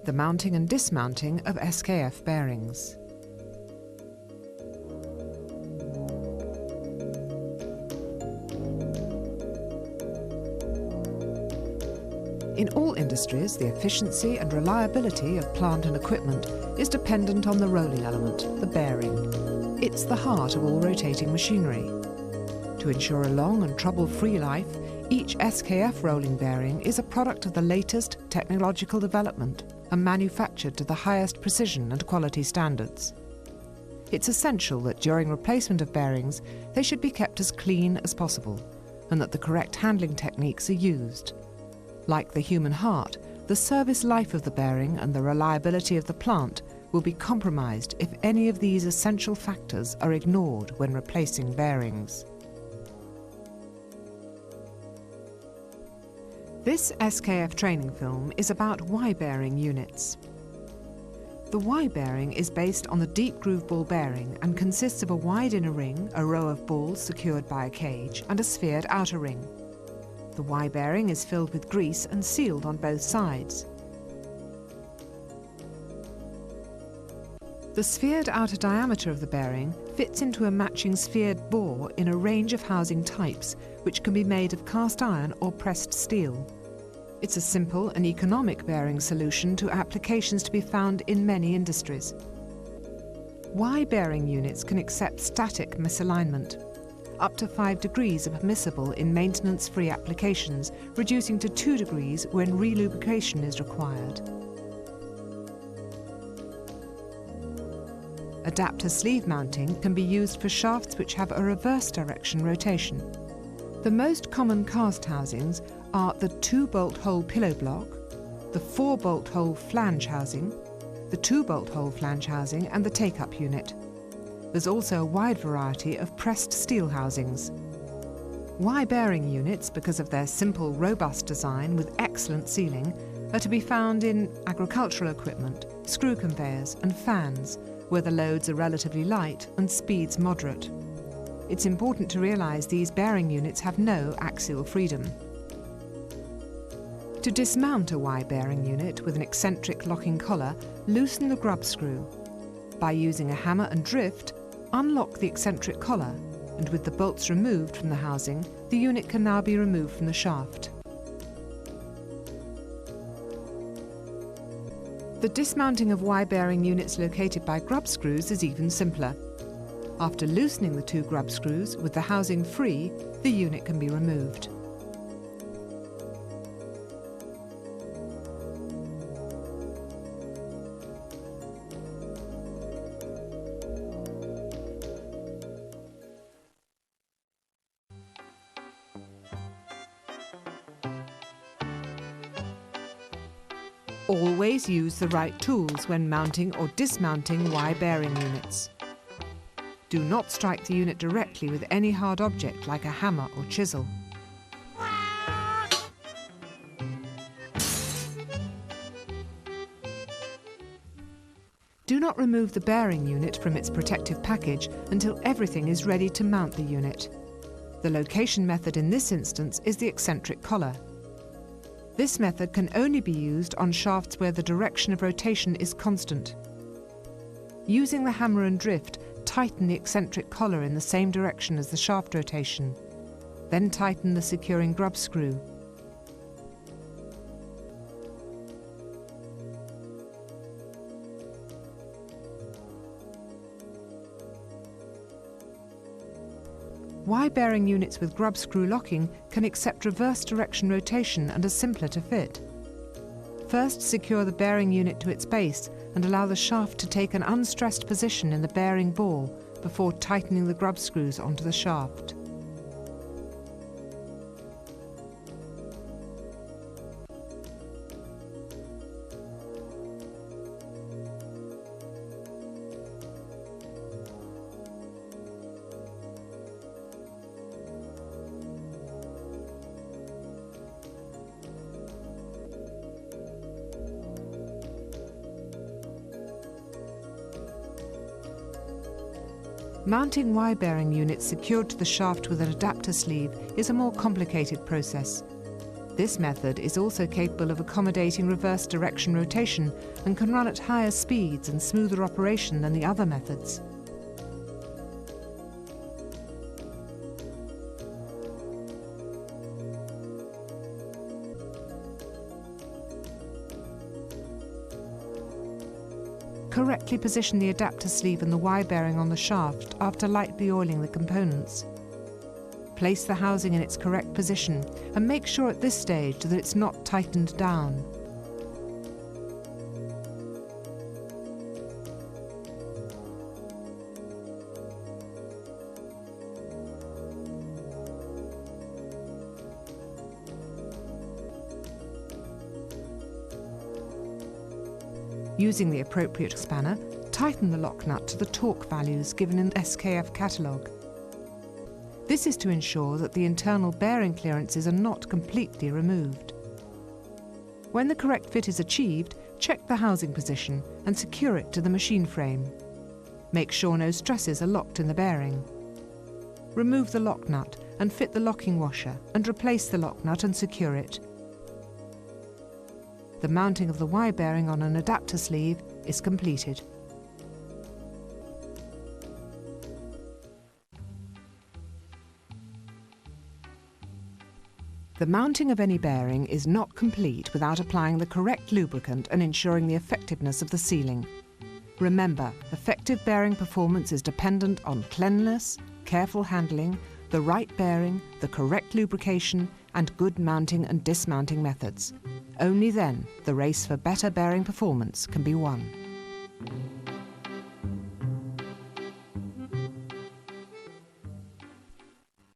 The mounting and dismounting of SKF bearings. In all industries, the efficiency and reliability of plant and equipment is dependent on the rolling element, the bearing. It's the heart of all rotating machinery. To ensure a long and trouble-free life, each SKF rolling bearing is a product of the latest technological development and manufactured to the highest precision and quality standards. It's essential that during replacement of bearings, they should be kept as clean as possible and that the correct handling techniques are used. Like the human heart, the service life of the bearing and the reliability of the plant will be compromised if any of these essential factors are ignored when replacing bearings. This SKF training film is about Y-bearing units. The Y-bearing is based on the deep groove ball bearing and consists of a wide inner ring, a row of balls secured by a cage, and a sphered outer ring. The Y-bearing is filled with grease and sealed on both sides. The sphered outer diameter of the bearing fits into a matching sphered bore in a range of housing types, which can be made of cast iron or pressed steel. It's a simple and economic bearing solution to applications to be found in many industries. Y-bearing units can accept static misalignment. Up to 5 degrees are permissible in maintenance-free applications, reducing to 2 degrees when relubrication is required. Adapter sleeve mounting can be used for shafts which have a reverse direction rotation. The most common cast housings are the 2-bolt hole pillow block, the 4-bolt hole flange housing, the 2-bolt hole flange housing and the take-up unit. There's also a wide variety of pressed steel housings. Y-bearing units, because of their simple, robust design with excellent sealing, are to be found in agricultural equipment, screw conveyors and fans, where the loads are relatively light and speeds moderate. It's important to realise these bearing units have no axial freedom. To dismount a Y-bearing unit with an eccentric locking collar, loosen the grub screw. By using a hammer and drift, unlock the eccentric collar, and with the bolts removed from the housing, the unit can now be removed from the shaft. The dismounting of Y-bearing units located by grub screws is even simpler. After loosening the 2 grub screws with the housing free, the unit can be removed. Always use the right tools when mounting or dismounting Y-bearing units. Do not strike the unit directly with any hard object like a hammer or chisel. Do not remove the bearing unit from its protective package until everything is ready to mount the unit. The location method in this instance is the eccentric collar. This method can only be used on shafts where the direction of rotation is constant. Using the hammer and drift, tighten the eccentric collar in the same direction as the shaft rotation. Then tighten the securing grub screw. Y-bearing units with grub screw locking can accept reverse direction rotation and are simpler to fit. First, secure the bearing unit to its base and allow the shaft to take an unstressed position in the bearing bore before tightening the grub screws onto the shaft. Mounting Y-bearing units secured to the shaft with an adapter sleeve is a more complicated process. This method is also capable of accommodating reverse direction rotation and can run at higher speeds and smoother operation than the other methods. Correctly position the adapter sleeve and the Y bearing on the shaft after lightly oiling the components. Place the housing in its correct position and make sure at this stage that it's not tightened down. Using the appropriate spanner, tighten the lock nut to the torque values given in the SKF catalogue. This is to ensure that the internal bearing clearances are not completely removed. When the correct fit is achieved, check the housing position and secure it to the machine frame. Make sure no stresses are locked in the bearing. Remove the lock nut and fit the locking washer and replace the lock nut and secure it. The mounting of the Y bearing on an adapter sleeve is completed. The mounting of any bearing is not complete without applying the correct lubricant and ensuring the effectiveness of the sealing. Remember, effective bearing performance is dependent on cleanliness, careful handling, the right bearing, the correct lubrication, and good mounting and dismounting methods. Only then the race for better bearing performance can be won.